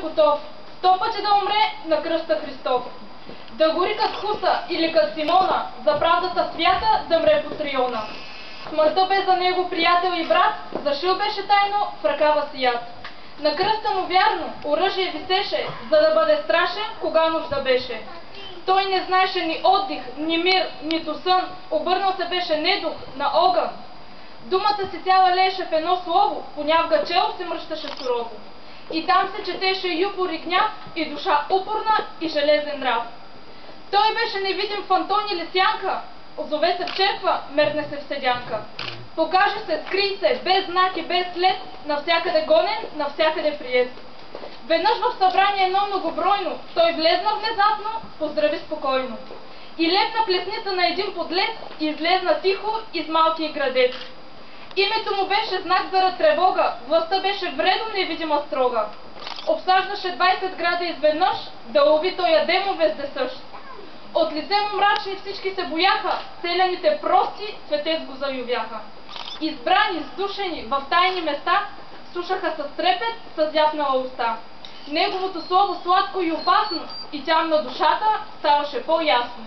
готов 100 пъти да умре на кръста Христов. Да гори кът Хуса или кът Симона, за правдата свята да мре по Триона. Смъртта бе за него приятел и брат, зашил беше тайно в ръкава си яд. На кръста му вярно оръжие висеше, за да бъде страшен, кога нужда беше. Той не знаеше ни отдих, ни мир, нито сън, обърнал се беше недух на огън. Думата си цяла лееше в едно слово, понявга чело се мръщаше сурово. И там се четеше и упор и гняв, и душа упорна и железен нрав. Той беше невидим в Антон или сянка, озове се в черква, мерне се в седянка. Покаже се, скри се, без знак и без след, навсякъде гонен, навсякъде приет. Веднъж в събрание едно многобройно, той влезна внезапно, поздрави спокойно. И лепна плесница на един подлец, и излезна тихо из малкия градец. Името му беше знак за тревога, властта беше вредно невидима строга. Обсаждаше 20 града изведнъж, да лови той адемо вездесъщ. От лице му мрачни всички се бояха, селяните прости светец го заювяха. Избрани, сдушени в тайни места, слушаха с трепет, с зяпнала уста. Неговото слово сладко и опасно, и тям на душата ставаше по-ясно.